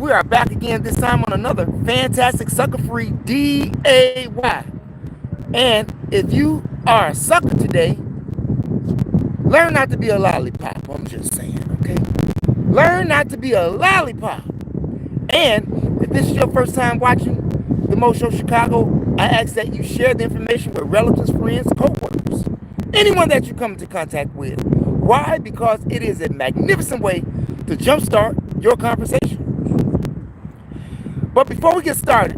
we are back again, this time on another fantastic sucker-free DAY. And if you are a sucker today, learn not to be a lollipop. I'm just saying, okay? Learn not to be a lollipop. And if this is your first time watching the Mo Show Chicago, I ask that you share the information with relatives, friends, co-workers, anyone that you come into contact with. Why? Because it is a magnificent way to jumpstart your conversation. But before we get started,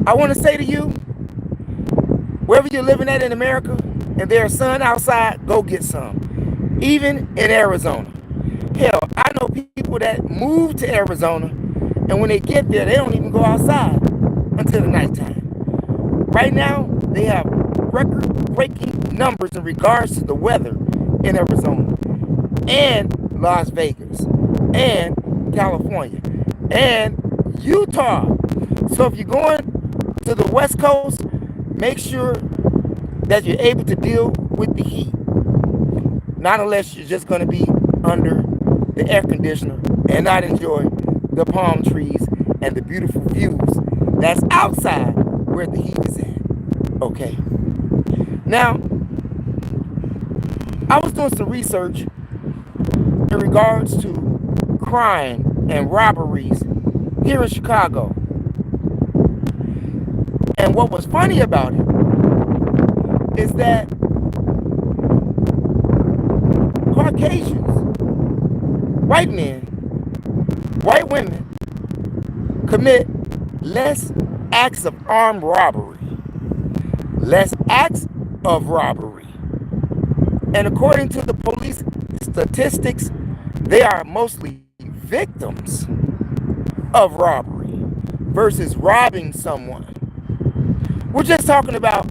I want to say to you, wherever you're living at in America, and there's sun outside, go get some. Even in Arizona. Hell, I know people that move to Arizona, and when they get there, they don't even go outside until the nighttime. Right now, they have record-breaking numbers in regards to the weather in Arizona, and Las Vegas, and California, and Utah. So if you're going to the West Coast, make sure that you're able to deal with the heat. Not unless you're just going to be under the air conditioner and not enjoy the palm trees and the beautiful views that's outside where the heat is at. Okay. Now, I was doing some research in regards to crime and robberies here in Chicago. And what was funny about it is that Caucasians, white men, white women, commit less acts of armed robbery, less acts of robbery. And according to the police statistics, they are mostly victims of robbery versus robbing someone. We're just talking about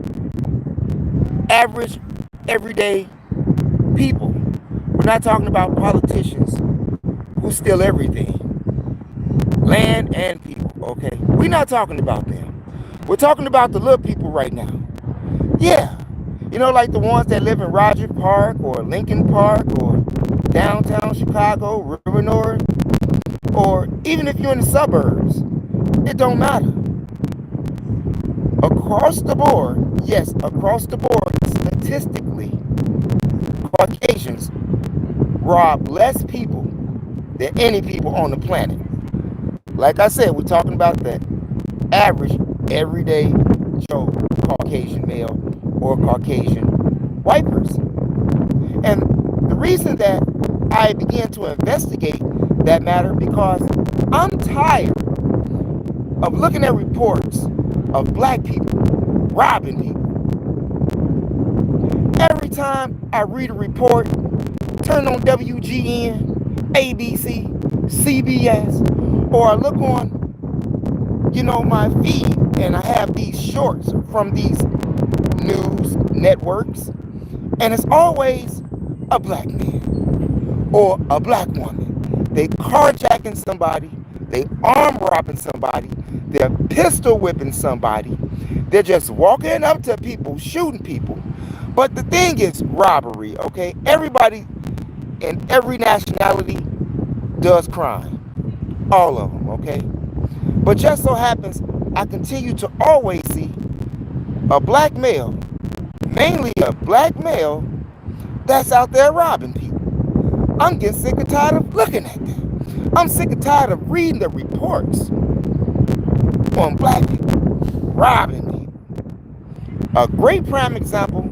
average, everyday people. We're not talking about politicians who steal everything, land and people, okay? We're not talking about them. We're talking about the little people right now. Yeah, you know, like the ones that live in Roger Park or Lincoln Park or downtown Chicago, River North, or even if you're in the suburbs, it don't matter. Across the board, yes, across the board, statistically, Caucasians rob less people than any people on the planet. Like I said, we're talking about the average, everyday Joe Caucasian male or Caucasian white person. And the reason that I began to investigate that matter because I'm tired of looking at reports of black people robbing people. Every time I read a report, turn on WGN, ABC, CBS, or I look on, my feed, and I have these shorts from these news networks, and it's always a black man or a black woman. They carjacking somebody, they arm robbing somebody, they're pistol whipping somebody, they're just walking up to people, shooting people. But the thing is robbery, okay? Everybody in every nationality does crime. All of them, okay? But just so happens, I continue to always see a black male, mainly a black male, that's out there robbing people. I'm getting sick and tired of looking at that. I'm sick and tired of reading the reports on black people robbing people. A great prime example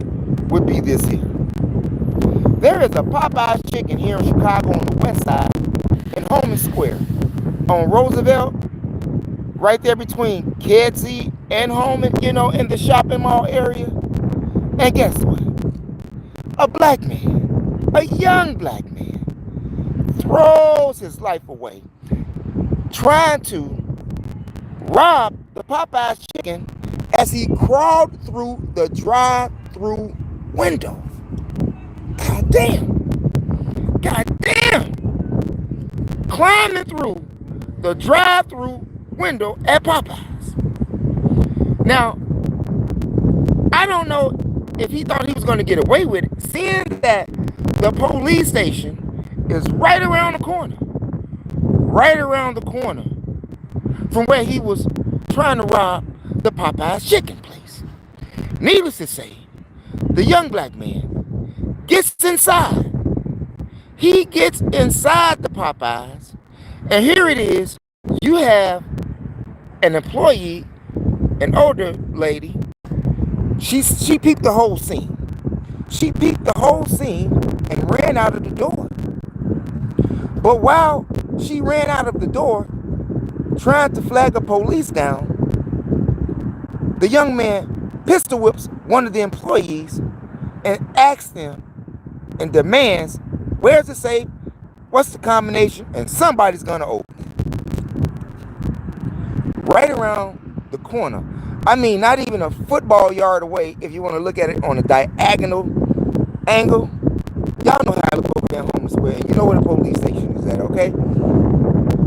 would be this here. There is a Popeye's chicken here in Chicago on the west side in Holman Square on Roosevelt, right there between Kedzie and Holman, in the shopping mall area. And guess what? A black man, a young black man, throws his life away trying to rob the Popeye's chicken as he crawled through the drive-through window. God damn. God damn. Climbing through the drive-through window at Popeye's. Now, I don't know if he thought he was going to get away with it, seeing that the police station is right around the corner. right around the corner from where he was trying to rob the Popeyes chicken place. Needless to say, the young black man gets inside. He gets inside the Popeyes, and here it is. You have an employee, an older lady. She peeped the whole scene. She peeped the whole scene and ran out of the door. But while she ran out of the door, trying to flag a police down, the young man pistol whips one of the employees and asks them and demands, where's the safe? What's the combination? And somebody's gonna open it. Right around the corner. I mean, not even a football yard away if you want to look at it on a diagonal angle. Y'all know how I look over there in Homeless Square, and you know where the police station is at, okay?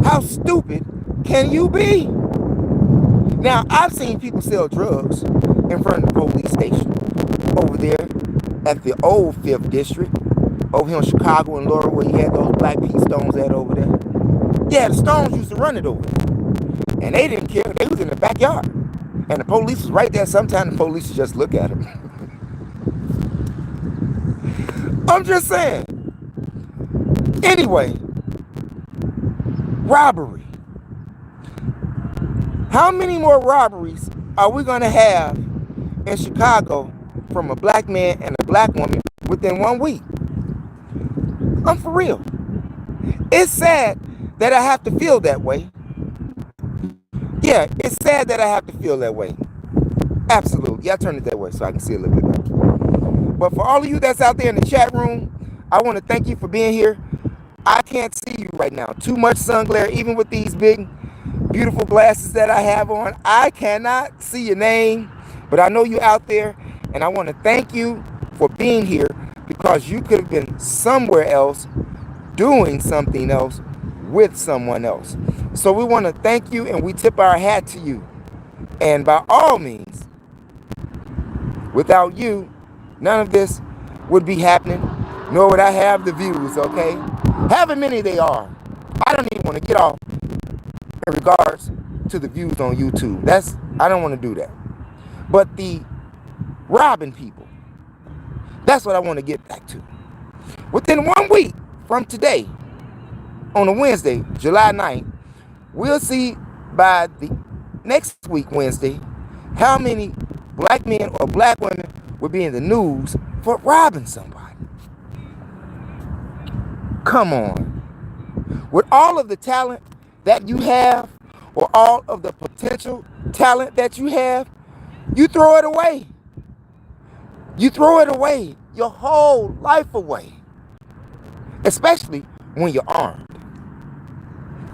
How stupid can you be? Now, I've seen people sell drugs in front of the police station over there at the old 5th District, over here in Chicago and Laurel, where you had those Black Pete Stones at over there. Yeah, the Stones used to run it over there. And they didn't care. They was in the backyard. And the police was right there. Sometimes the police would just look at them. I'm just saying. Anyway, robbery. How many more robberies are we going to have in Chicago from a black man and a black woman within 1 week? I'm for real. It's sad that I have to feel that way. Yeah, it's sad that I have to feel that way. Absolutely. Yeah, I turn it that way so I can see a little bit better. But for all of you that's out there in the chat room, I want to thank you for being here. I can't see you right now. Too much sun glare, even with these big, beautiful glasses that I have on. I cannot see your name, but I know you're out there, and I want to thank you for being here because you could have been somewhere else doing something else with someone else. So we want to thank you, and we tip our hat to you. And by all means, without you, none of this would be happening, nor would I have the views, okay? However many they are, I don't even want to get off in regards to the views on YouTube. I don't want to do that. But the robbing people, that's what I want to get back to. Within 1 week from today, on a Wednesday, July 9th, we'll see by the next week, Wednesday, how many black men or black women will be in the news for robbing somebody. Come on. With all of the talent that you have, or all of the potential talent that you have, you throw it away. You throw it away, your whole life away. Especially when you're armed.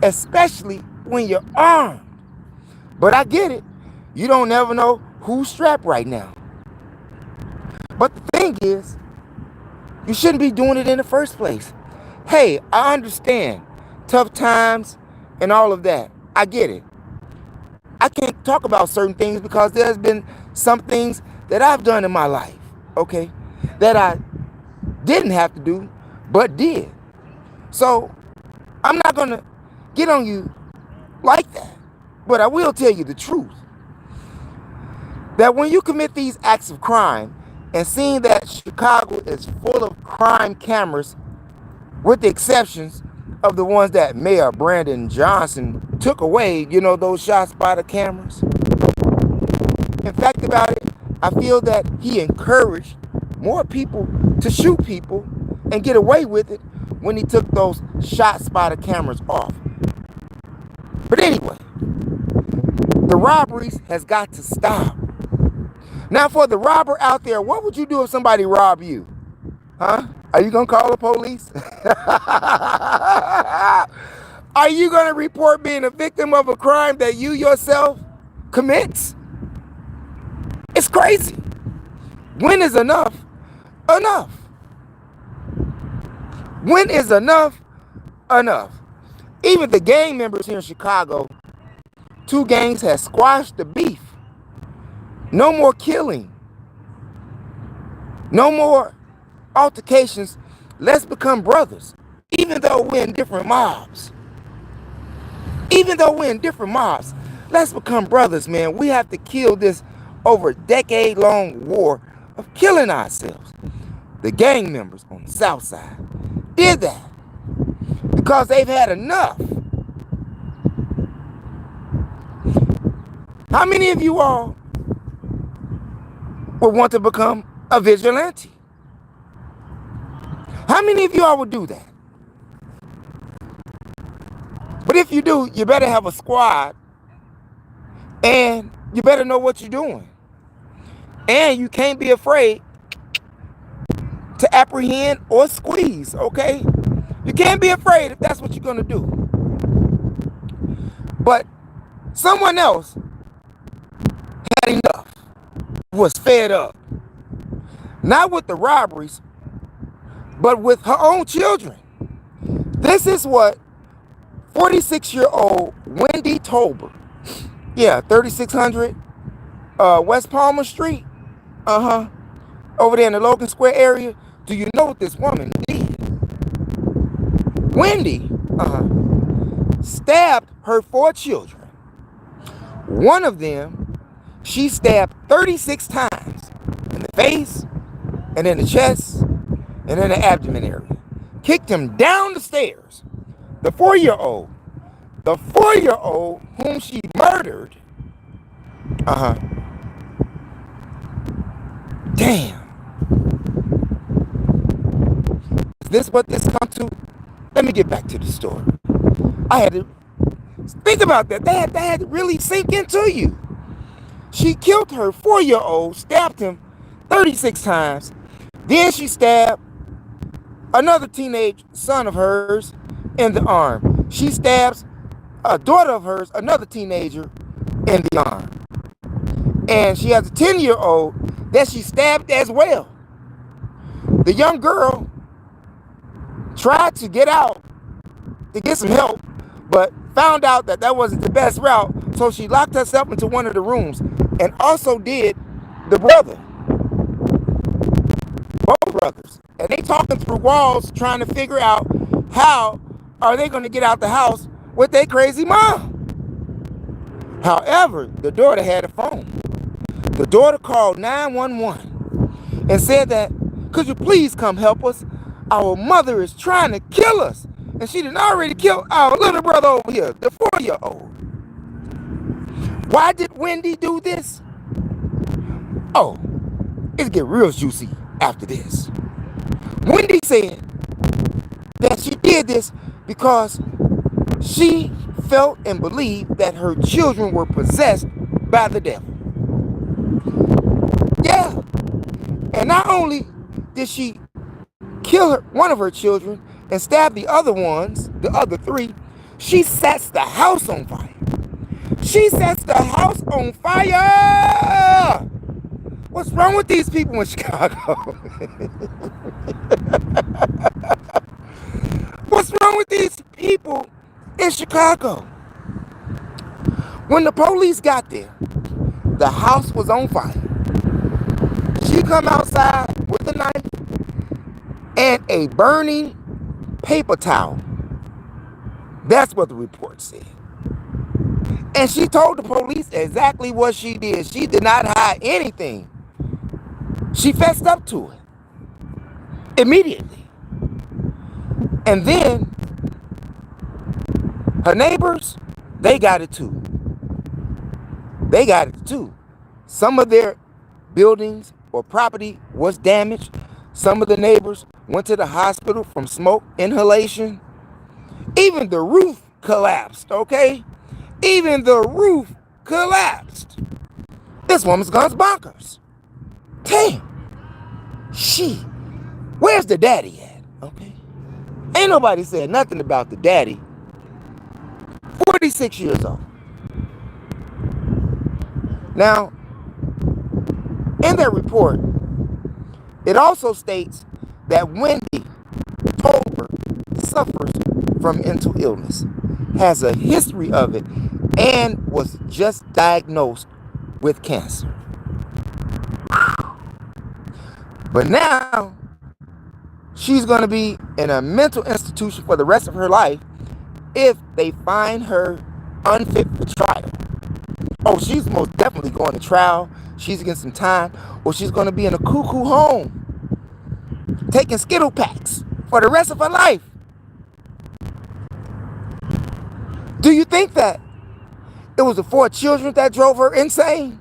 Especially when you're armed. But I get it. You don't never know who's strapped right now. But the thing is, you shouldn't be doing it in the first place. Hey, I understand tough times and all of that. I get it. I can't talk about certain things because there's been some things that I've done in my life, okay, that I didn't have to do, but did. So I'm not going to get on you like that. But I will tell you the truth. That when you commit these acts of crime, and seeing that Chicago is full of crime cameras, with the exceptions of the ones that Mayor Brandon Johnson took away, you know, those shot spotter cameras. In fact about it, I feel that he encouraged more people to shoot people and get away with it when he took those shot spotter cameras off. But anyway, the robberies has got to stop. Now, for the robber out there, what would you do if somebody robbed you? Huh? Are you going to call the police? Are you going to report being a victim of a crime that you yourself commits? It's crazy. When is enough enough? When is enough enough? Even the gang members here in Chicago, 2 gangs have squashed the beef. No more killing. No more altercations. Let's become brothers, even though we're in different mobs. Even though we're in different mobs, let's become brothers, man. We have to kill this over decade-long war of killing ourselves. The gang members on the south side did that because they've had enough. How many of you all would want to become a vigilante? How many of you all would do that? But if you do, you better have a squad, and you better know what you're doing. And you can't be afraid to apprehend or squeeze, okay? You can't be afraid if that's what you're going to do. But someone else had enough, was fed up. Not with the robberies, but with her own children. This is what 46-year-old Wendy Tolbert, 3600 West Palmer Street, over there in the Logan Square area. Do you know what this woman did? Wendy, stabbed her 4 children. One of them, she stabbed 36 times in the face, and in the chest, and in the abdomen area. Kicked him down the stairs. The 4-year-old whom she murdered, damn. Is this what this come to? Let me get back to the story. I had to think about that. That had to really sink into you. She killed her 4-year-old, stabbed him 36 times. Then she stabbed another teenage son of hers in the arm. She stabs a daughter of hers, another teenager, in the arm. And she has a 10-year-old that she stabbed as well. The young girl tried to get out to get some help, but found out that that wasn't the best route, so she locked herself into one of the rooms, and also did the brother. Both brothers. And they talking through walls trying to figure out how are they going to get out the house with their crazy mom. However, the daughter had a phone. The daughter called 911 and said that, could you please come help us? Our mother is trying to kill us. And she done already killed our little brother over here, the 4-year-old. Why did Wendy do this? Oh, it'll get real juicy after this. Wendy said that she did this because she felt and believed that her children were possessed by the devil. Yeah. And not only did she kill one of her children and stab the other ones, the other 3, she sets the house on fire. She sets the house on fire. What's wrong with these people in Chicago? What's wrong with these people in Chicago? When the police got there, the house was on fire. She come outside with a knife and a burning paper towel. That's what the report said. And she told the police exactly what she did. She did not hide anything. She fessed up to it immediately. And then her neighbors, they got it too. They got it too. Some of their buildings or property was damaged. Some of the neighbors went to the hospital from smoke inhalation. Even the roof collapsed, okay? Even the roof collapsed. This woman's gone bonkers. Damn. Where's the daddy at? Okay. Ain't nobody said nothing about the daddy. 46 years old. Now, in their report, it also states that Wendy Tolbert suffers from mental illness, has a history of it, and was just diagnosed with cancer. But now, she's going to be in a mental institution for the rest of her life if they find her unfit for trial. Oh, she's most definitely going to trial. She's getting some time. Or she's going to be in a cuckoo home, taking Skittle packs for the rest of her life. Do you think that it was the 4 children that drove her insane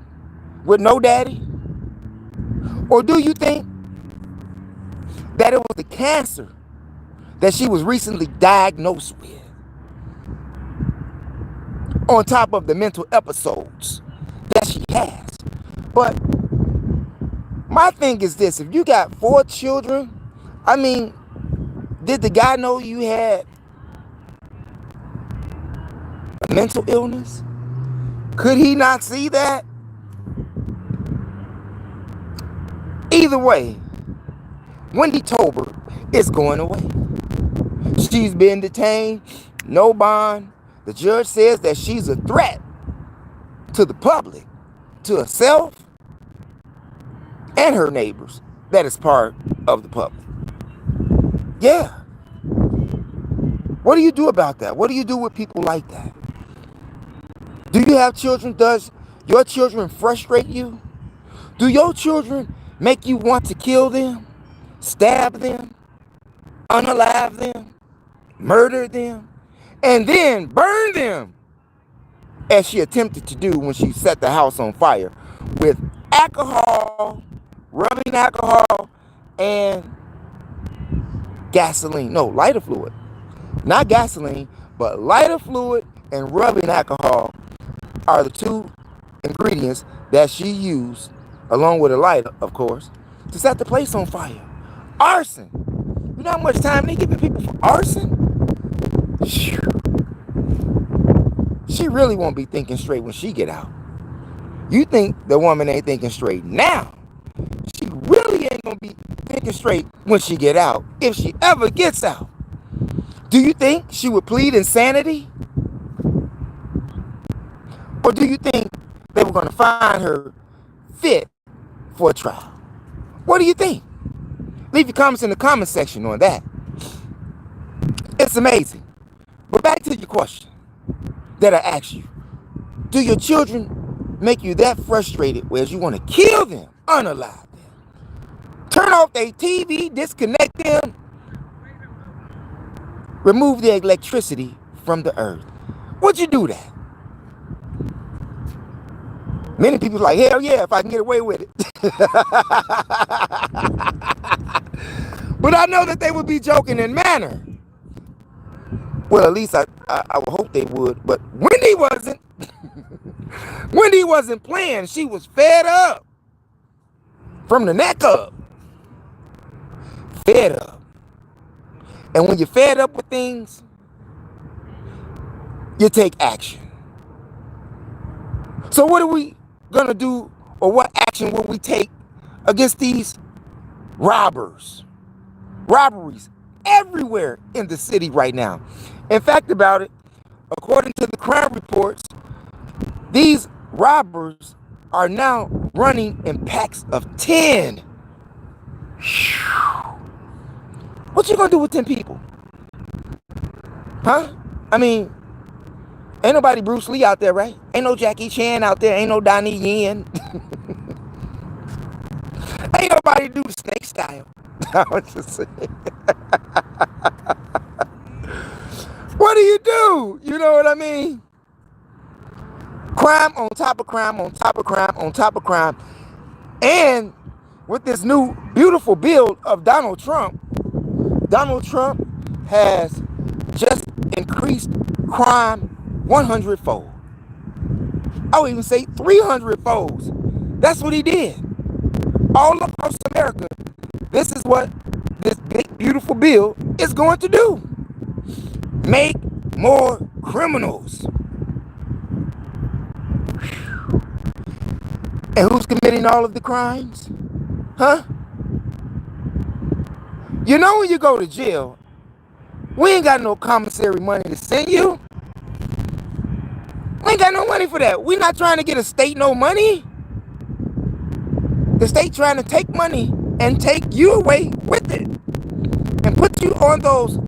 with no daddy? Or do you think that it was the cancer that she was recently diagnosed with, on top of the mental episodes that she has? But my thing is this: if you got 4 children, I mean, did the guy know you had a mental illness? Could he not see that? Either way, Wendy Tolbert is going away. She's been detained, no bond. The judge says that she's a threat to the public, to herself and her neighbors that is part of the public. Yeah. What do you do about that? What do you do with people like that? Do you have children? Does your children frustrate you? Do your children make you want to kill them, stab them, unalive them, murder them, and then burn them, as she attempted to do when she set the house on fire with alcohol, rubbing alcohol, and gasoline? No, lighter fluid. Not gasoline, but lighter fluid and rubbing alcohol are the 2 ingredients that she used, along with a lighter, of course, to set the place on fire. Arson. You know how much time they giving people for arson? She really won't be thinking straight when she get out. You think the woman ain't thinking straight now? She really ain't gonna be thinking straight when she get out, if she ever gets out. Do you think she would plead insanity? Or do you think they were gonna find her fit for a trial? What do you think? Leave your comments in the comment section on that. It's amazing. But back to your question that I asked you. Do your children make you that frustrated whereas you want to kill them, unalive them, turn off their TV, disconnect them, remove the electricity from the earth? Would you do that? Many people are like, hell yeah, if I can get away with it. But I know that they would be joking in manner. Well, at least I would hope they would. But Wendy wasn't. Wendy wasn't playing. She was fed up. From the neck up. Fed up. And when you're fed up with things, you take action. So what are we going to do, or what action will we take against these robbers? Robberies everywhere in the city right now. In fact about it, according to the crime reports, these robbers are now running in packs of 10. What you gonna do with 10 people? Huh? I mean, ain't nobody Bruce Lee out there, right? Ain't no Jackie Chan out there. Ain't no Donnie Yen. Ain't nobody do the snake style. I was just saying. What do you do? You know what I mean? Crime on top of crime on top of crime on top of crime. And with this new beautiful bill of Donald Trump has just increased crime 100-fold. I would even say 300-folds. That's what he did. All across America, this is what this big, beautiful bill is going to do. Make more criminals. And who's committing all of the crimes? Huh? You know, when you go to jail, we ain't got no commissary money to send you. We ain't got no money for that. We're not trying to get a state no money. The state trying to take money and take you away with it and put you on those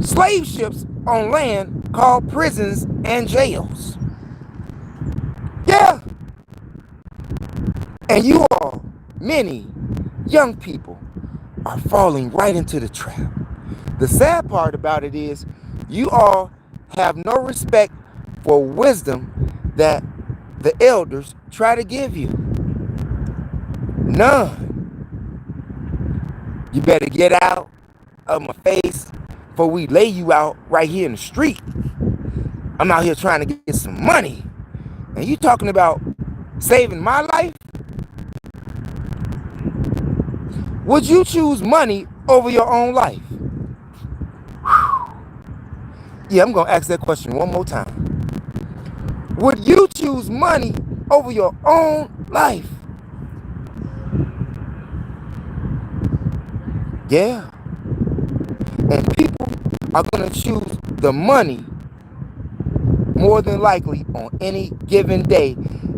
slave ships on land called prisons and jails. Yeah. And you all, many young people, are falling right into the trap. The sad part about it is you all have no respect for wisdom that the elders try to give you. None. You better get out of my face before we lay you out right here in the street. I'm out here trying to get some money. And you talking about saving my life? Would you choose money over your own life? Yeah, I'm going to ask that question one more time. Would you choose money over your own life? Yeah. And people are going to choose the money more than likely on any given day,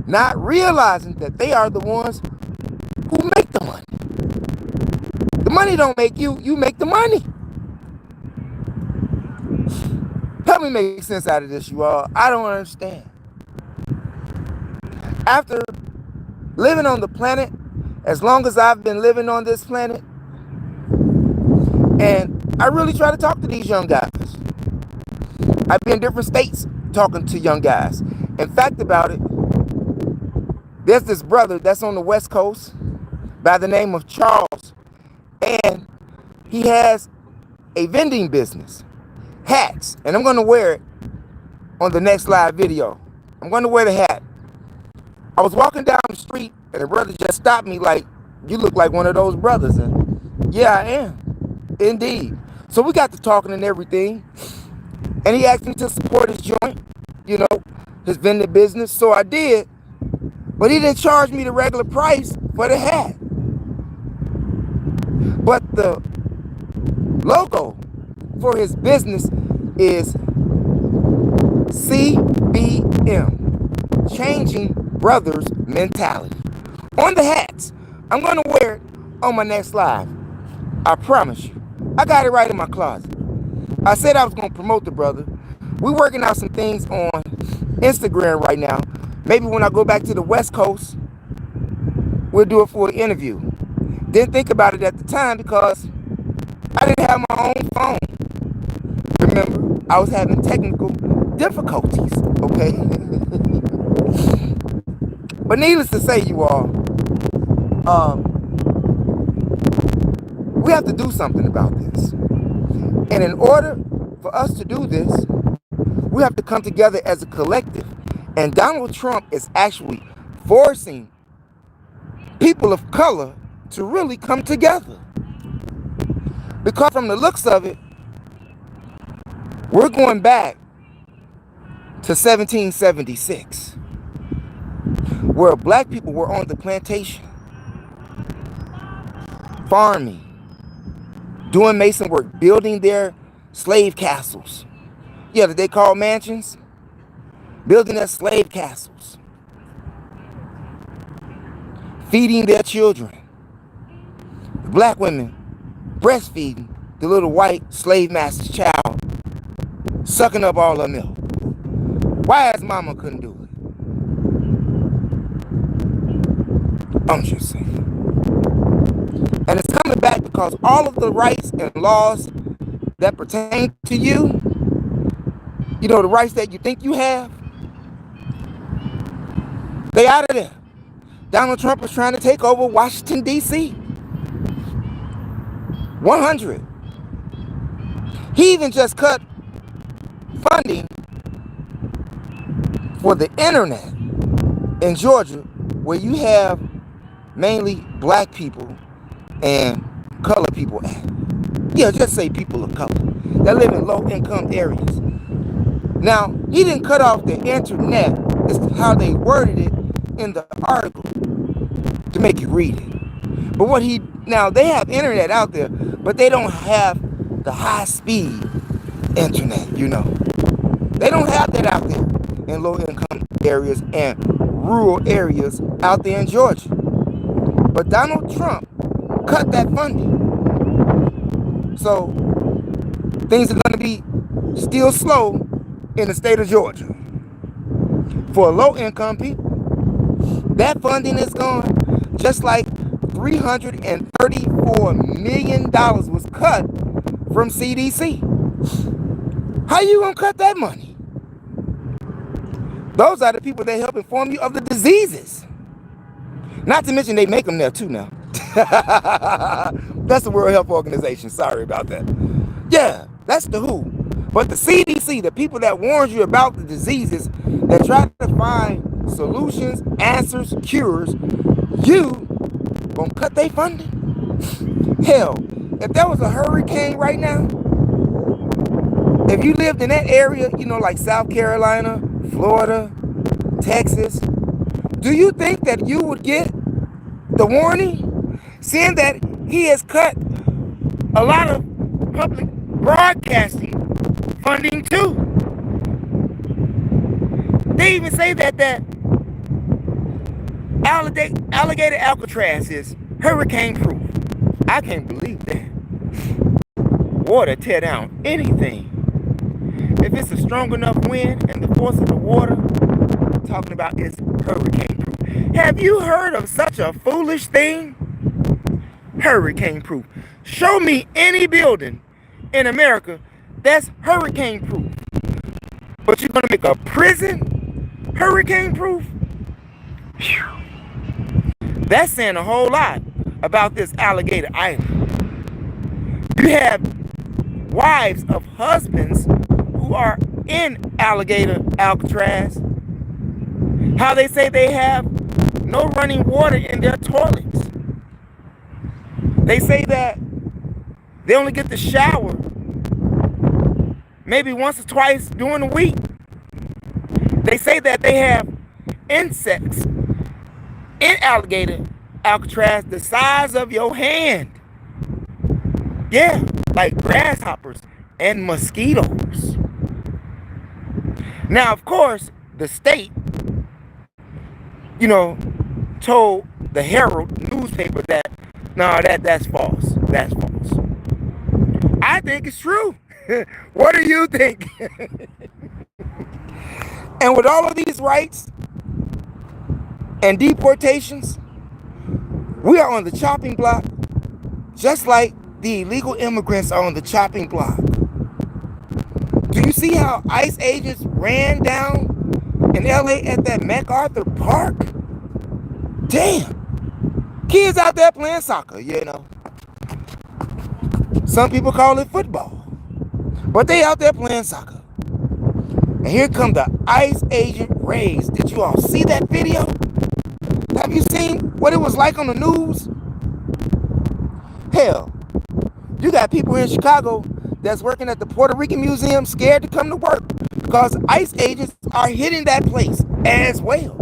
not realizing that they are the ones who make the money. The money don't make you, you make the money. Help me make sense out of this, you all. I don't understand. After living on the planet, as long as I've been living on this planet, and I really try to talk to these young guys. I've been in different states talking to young guys. In fact about it, there's this brother that's on the West Coast by the name of Charles, and he has a vending business, hats, and I'm going to wear it on the next live video. I'm going to wear the hat. I was walking down the street, and the brother just stopped me like, you look like one of those brothers. And yeah, I am. Indeed. So we got to talking and everything. And he asked me to support his joint, you know, his vending business. So I did. But he didn't charge me the regular price for the hat. But the logo for his business is CBM, Changing Brothers Mentality. On the hats. I'm going to wear it on my next live. I promise you. I got it right in my closet. I said I was going to promote the brother. We're working out some things on Instagram right now. Maybe when I go back to the West Coast, we'll do it for an interview. Didn't think about it at the time because I didn't have my own phone. Remember, I was having technical difficulties, okay? But needless to say, you all, we have to do something about this. And in order for us to do this, we have to come together as a collective. And Donald Trump is actually forcing people of color to really come together. Because from the looks of it, we're going back to 1776, where black people were on the plantation, farming, doing mason work, building their slave castles. Yeah, that they call mansions. Building their slave castles. Feeding their children. The black women breastfeeding the little white slave master's child, sucking up all her milk. Why his mama couldn't do it? I'm just saying. And it's coming back because all of the rights and laws that pertain to you, you know, the rights that you think you have, they out of there. Donald Trump is trying to take over Washington, D.C. 100. He even just cut funding for the internet in Georgia, where you have mainly black people and colored people at. Yeah, just say people of color that live in low-income areas. Now, he didn't cut off the internet. It's how they worded it in the article to make you read it. But now they have internet out there, but they don't have the high-speed internet, you know. They don't have that out there in low-income areas and rural areas out there in Georgia. But Donald Trump cut that funding. So things are going to be still slow in the state of Georgia. For low-income people, that funding is gone. Just like $334 million was cut from CDC. How you gonna cut that money? Those are the people that help inform you of the diseases. Not to mention they make them there too now. That's the World Health Organization. Sorry about that. Yeah, that's the WHO. But the CDC, the people that warns you about the diseases, that try to find solutions, answers, cures, you gonna cut their funding? Hell, if there was a hurricane right now, if you lived in that area, you know, like South Carolina, Florida, Texas, do you think that you would get the warning? Seeing that he has cut a lot of public broadcasting funding too. They even say that alligator Alcatraz is hurricane proof. I can't believe that. Water tear down anything. If it's a strong enough wind and the force of the water, talking about is hurricane proof. Have you heard of such a foolish thing? Hurricane proof. Show me any building in America that's hurricane proof. But you're gonna make a prison hurricane proof? Whew. That's saying a whole lot about this alligator island. You have wives of husbands who are in alligator Alcatraz. How they say they have no running water in their toilets. They say that they only get to shower maybe once or twice during the week. They say that they have insects in alligator Alcatraz the size of your hand. Yeah, like grasshoppers and mosquitoes. Now, of course, the state, told the Herald newspaper that, no, that's false. That's false. I think it's true. What do you think? And with all of these rights and deportations, we are on the chopping block, just like the illegal immigrants are on the chopping block. Do you see how ICE agents ran down in LA at that MacArthur Park? Damn. Kids out there playing soccer, Some people call it football. But they out there playing soccer. And here come the ICE agent raids. Did you all see that video? Have you seen what it was like on the news? Hell, you got people in Chicago that's working at the Puerto Rican Museum scared to come to work because ICE agents are hitting that place as well.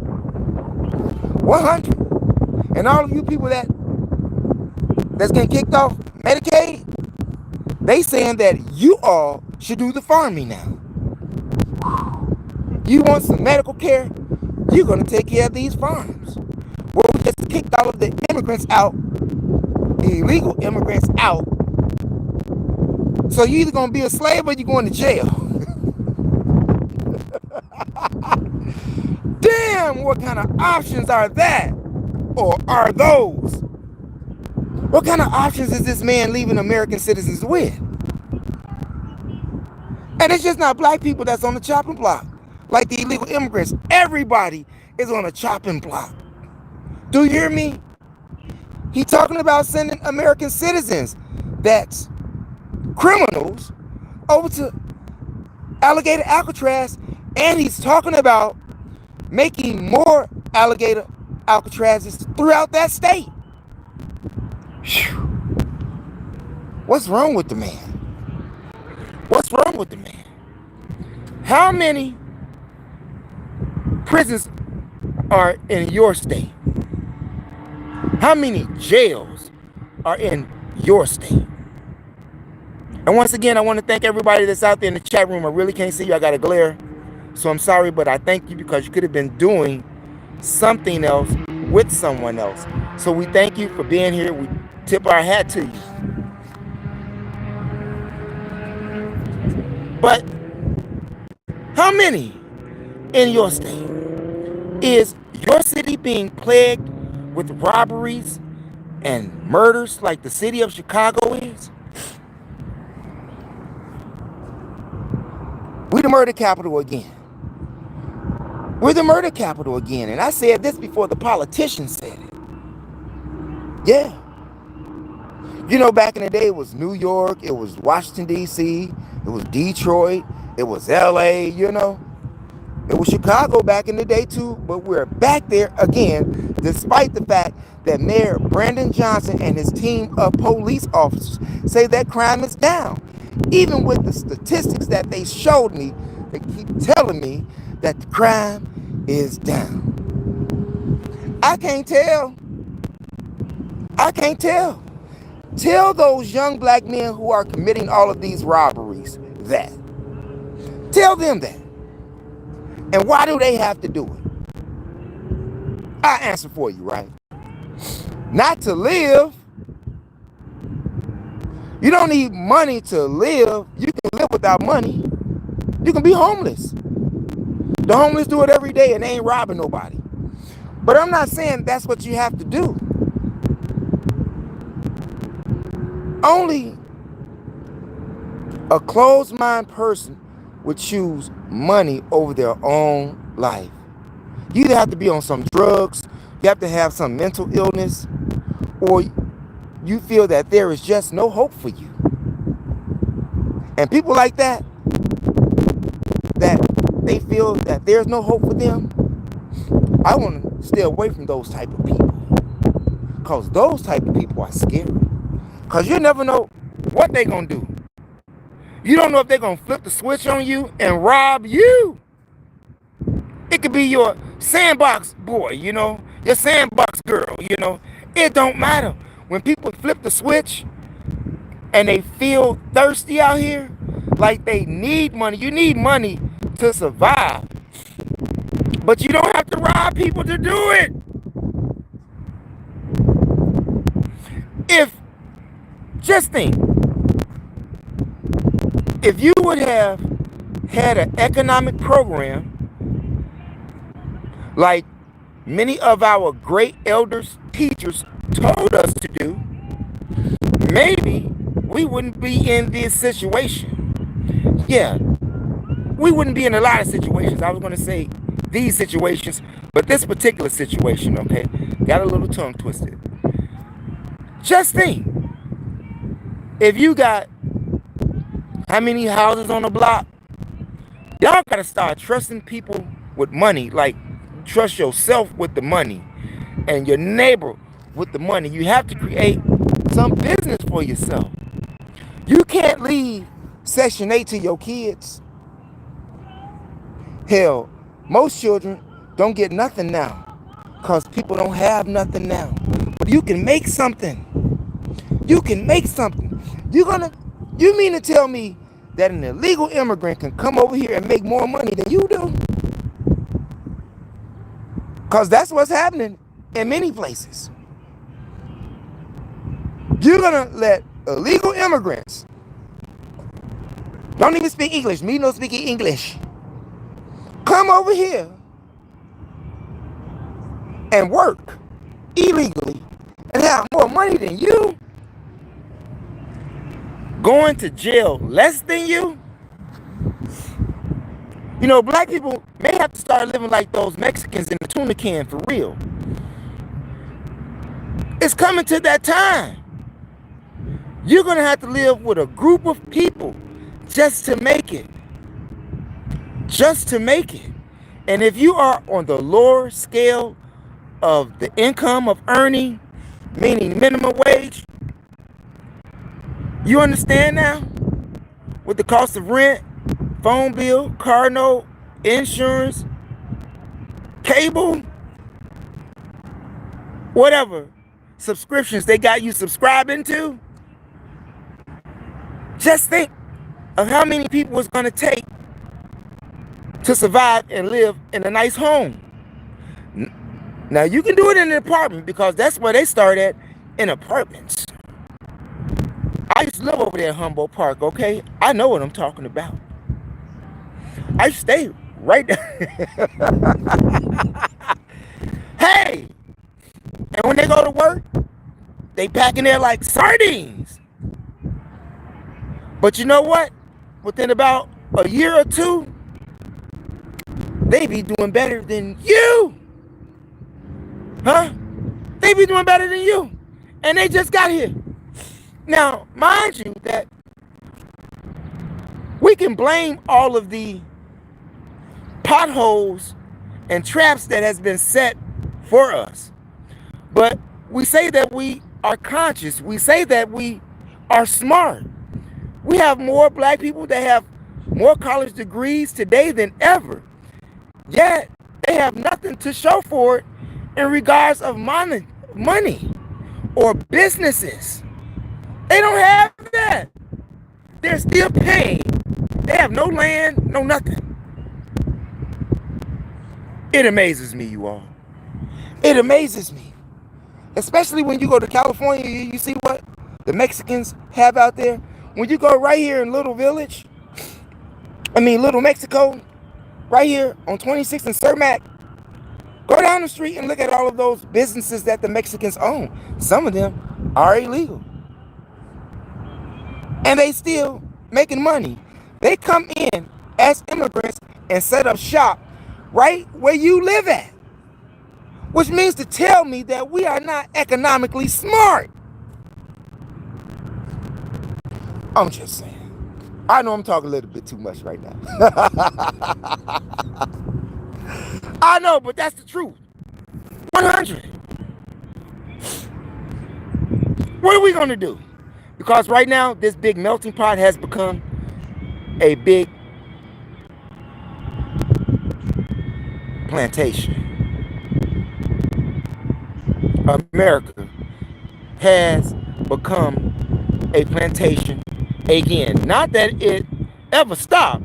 100. And all of you people that's getting kicked off Medicaid, they saying that you all should do the farming now. You want some medical care? You're going to take care of these farms. Well, we just kicked all of the immigrants out, the illegal immigrants out. So you're either going to be a slave or you're going to jail. Damn, what kind of options are that? Or are those? What kind of options is this man leaving American citizens with? And it's just not black people that's on the chopping block, like the illegal immigrants. Everybody is on a chopping block. Do you hear me? He's talking about sending American citizens that's criminals over to alligator Alcatraz, and he's talking about making more alligator Alcatrazes throughout that state. Whew. What's wrong with the man? What's wrong with the man? How many prisons are in your state? How many jails are in your state? And once again, I want to thank everybody that's out there in the chat room. I really can't see you. I got a glare. So I'm sorry, but I thank you because you could have been doing something else with someone else. So we thank you for being here. We tip our hat to you. But How many in your state? Is your city being plagued with robberies and murders like the city of Chicago is? We the murder capital again. We're the murder capital again. And I said this before the politicians said it. Yeah. You know, back in the day, it was New York, it was Washington, D.C., it was Detroit, it was L.A., you know. It was Chicago back in the day, too. But we're back there again, despite the fact that Mayor Brandon Johnson and his team of police officers say that crime is down. Even with the statistics that they showed me, they keep telling me that the crime is down. I can't tell. I can't tell. Tell those young black men who are committing all of these robberies that. Tell them that. And why do they have to do it? I answer for you, right? Not to live. You don't need money to live. You can live without money. You can be homeless. The homeless do it every day and they ain't robbing nobody. But I'm not saying that's what you have to do. Only a closed-minded person would choose money over their own life. You either have to be on some drugs, you have to have some mental illness, or you feel that there is just no hope for you. And people like that they feel that there's no hope for them, I want to stay away from those type of people. Because those type of people are scary. Because you never know what they're going to do. You don't know if they're going to flip the switch on you and rob you. It could be your sandbox boy, you know, your sandbox girl, you know. It don't matter. When people flip the switch and they feel thirsty out here, like they need money. You need money to survive. But you don't have to rob people to do it. Just think, if you would have had an economic program like many of our great elders, teachers told us to do, maybe we wouldn't be in this situation. Yeah, we wouldn't be in a lot of situations. I was going to say these situations, but this particular situation, okay, got a little tongue twisted. Just think, if you got how many houses on the block, y'all got to start trusting people with money, like trust yourself with the money and your neighbor with the money. You have to create some business for yourself. You can't leave Section 8 to your kids. Hell, most children don't get nothing now because people don't have nothing now. But you can make something. You can make something. You mean to tell me that an illegal immigrant can come over here and make more money than you do? Because that's what's happening in many places. You're going to let illegal immigrants, don't even speak English, me no speaking English, come over here and work illegally and have more money than you, going to jail less than you. You know, black people may have to start living like those Mexicans in the tuna can for real. It's coming to that time. You're going to have to live with a group of people just to make it. Just to make it. And if you are on the lower scale of the income of earning, meaning minimum wage, you understand now? With the cost of rent, phone bill, car note, insurance, cable, whatever subscriptions they got you subscribing to. Just think of how many people it's going to take to survive and live in a nice home. Now, you can do it in an apartment because that's where they start at, in apartments. I used to live over there in Humboldt Park, okay? I know what I'm talking about. I stay right there. Hey, and when they go to work, they pack in there like sardines. But you know what? Within about a year or two, they be doing better than you. Huh? They be doing better than you. And they just got here. Now, mind you that we can blame all of the potholes and traps that has been set for us. But we say that we are conscious. We say that we are smart. We have more black people that have more college degrees today than ever. Yet they have nothing to show for it in regards of money or businesses. They don't have that. They're still paying. They have no land, no nothing. It amazes me, you all. It amazes me. Especially when you go to California, you see what the Mexicans have out there. When you go right here in Little Mexico, right here on 26th and Cermak, go down the street and look at all of those businesses that the Mexicans own. Some of them are illegal. And they still making money. They come in as immigrants and set up shop right where you live at. Which means to tell me that we are not economically smart. I'm just saying. I know I'm talking a little bit too much right now. I know, but that's the truth. 100. What are we going to do? Because right now, this big melting pot has become a big plantation. America has become a plantation again. Not that it ever stopped,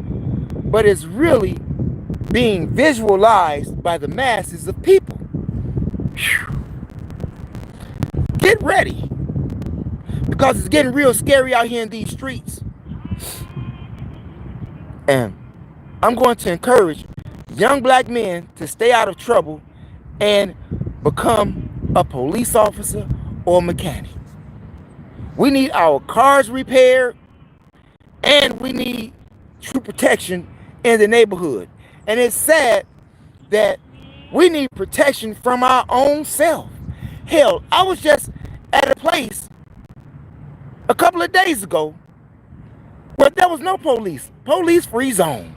but it's really being visualized by the masses of people. Whew. Get ready, because it's getting real scary out here in these streets. And I'm going to encourage young black men to stay out of trouble and become a police officer or mechanic. We need our cars repaired, and we need true protection in the neighborhood. And it's sad that we need protection from our own self. Hell, I was just at a place a couple of days ago where there was no police-free zone.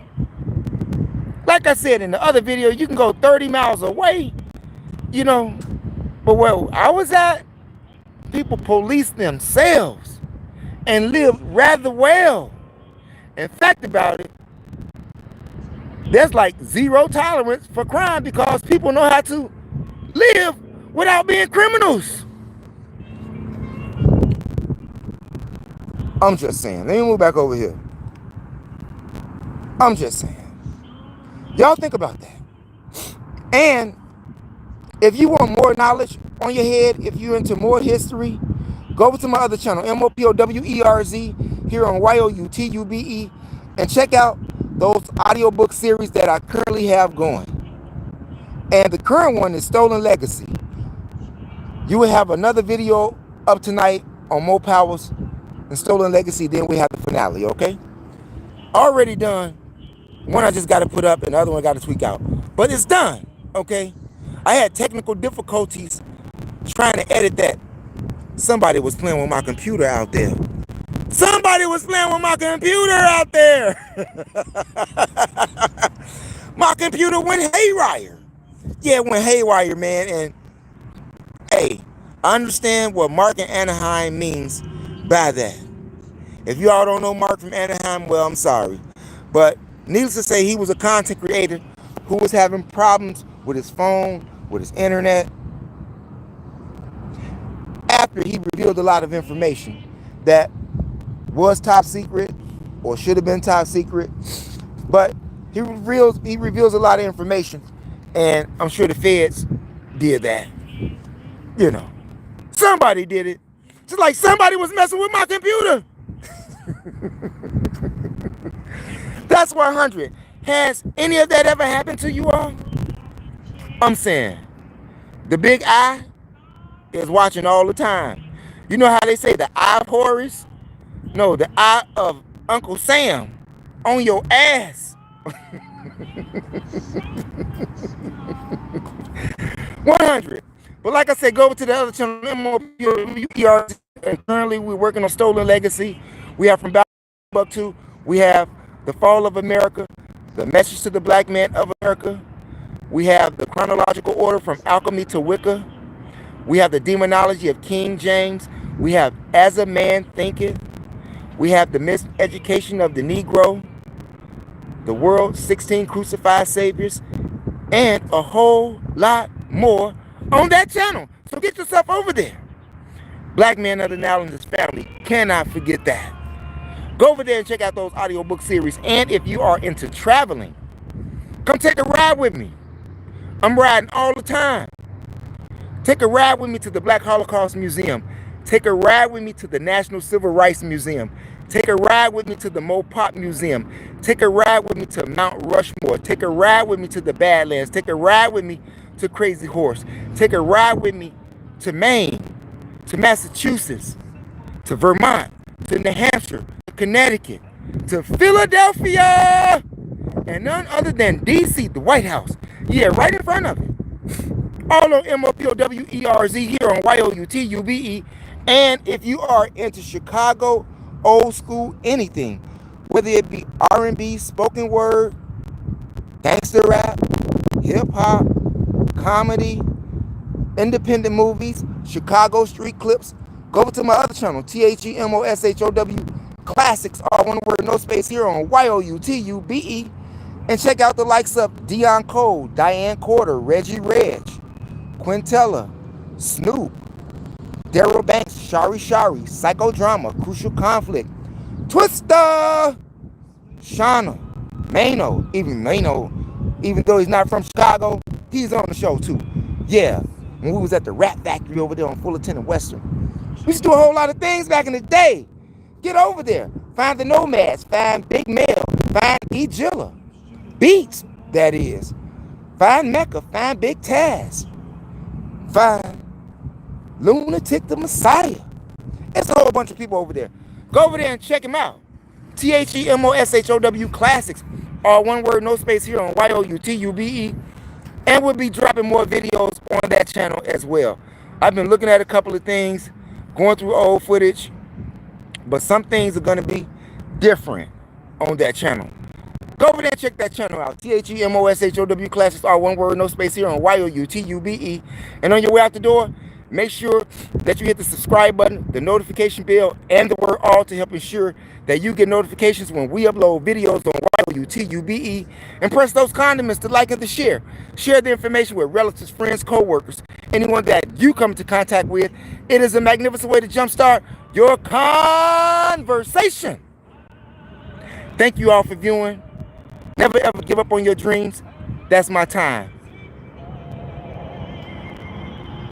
Like I said in the other video, you can go 30 miles away, but where I was at, people police themselves and live rather well. In fact about it, there's like zero tolerance for crime because people know how to live without being criminals. I'm just saying. Let me move back over here. I'm just saying. Y'all think about that. And if you want more knowledge on your head, if you're into more history, go over to my other channel, MOPOWERZ, here on YOUTUBE, and check out those audiobook series that I currently have going. And the current one is Stolen Legacy. You will have another video up tonight on Mo Powers and Stolen Legacy, then we have the finale, okay? Already done. One I just got to put up, and the other one I got to tweak out. But it's done, okay? I had technical difficulties trying to edit that. Somebody was playing with my computer out there. Somebody was playing with my computer out there. My computer went haywire. Yeah, it went haywire, man. And, hey, I understand what Mark in Anaheim means by that. If you all don't know Mark from Anaheim, well, I'm sorry. But needless to say, he was a content creator who was having problems with his phone, with his internet, after he revealed a lot of information that was top secret or should have been top secret. But he reveals a lot of information, and I'm sure the feds did that. Somebody did it. Just like somebody was messing with my computer. That's 100. Has any of that ever happened to you all? I'm saying the big eye is watching all the time. You know how they say the eye of Horus? No, the eye of Uncle Sam on your ass. 100. But like I said, go over to the other channel, MOPWER, and currently we're working on Stolen Legacy. We have From Timbuktu. We have The Fall of America, The Message to the Black Man of America. We have The Chronological Order from Alchemy to Wicca. We have The Demonology of King James. We have As a Man Thinketh. We have The Miseducation of the Negro, The World's 16 Crucified Saviors, and a whole lot more on that channel. So get yourself over there. Black Man of the Nile and his family. Cannot forget that. Go over there and check out those audiobook series. And if you are into traveling, come take a ride with me. I'm riding all the time. Take a ride with me to the Black Holocaust Museum. Take a ride with me to the National Civil Rights Museum. Take a ride with me to the Mopop Museum. Take a ride with me to Mount Rushmore. Take a ride with me to the Badlands. Take a ride with me to Crazy Horse. Take a ride with me to Maine, to Massachusetts, to Vermont, to New Hampshire, to Connecticut, to Philadelphia, and none other than DC, the White House. Yeah, right in front of it. All on MOPOWERZ here on YOUTUBE. And if you are into Chicago, old school, anything, whether it be R&B, spoken word, gangster rap, hip hop, comedy, independent movies, Chicago street clips, go over to my other channel, THEMOSHOW Classics, all one word, no space, here on YOUTUBE. And check out the likes of Dion Cole, Diane Corder, Reggie Reg, Quintella, Snoop, Daryl Banks, Shari Shari, Psychodrama, Crucial Conflict, Twista, Shauna, Mano, even though he's not from Chicago, he's on the show too. Yeah, when we was at the Rap Factory over there on Fullerton and Western. We used to do a whole lot of things back in the day. Get over there. Find the Nomads, find Big Mel, find E-Jilla, Beats, that is. Find Mecca, find Big Taz, find Lunatic the Messiah. It's a whole bunch of people over there. Go over there and check him out. THEMOSHOW Classics, all one word, no space, here on YOUTUBE. And we'll be dropping more videos on that channel as well. I've been looking at a couple of things, going through old footage, but some things are going to be different on that channel. Go over there and check that channel out. THEMOSHOW Classics, all one word, no space, here on YOUTUBE. And on your way out the door, make sure that you hit the subscribe button, the notification bell, and the word all to help ensure that you get notifications when we upload videos on YOUTUBE. And press those condiments to like and to share. Share the information with relatives, friends, co-workers, anyone that you come into contact with. It is a magnificent way to jumpstart your conversation. Thank you all for viewing. Never ever give up on your dreams. That's my time.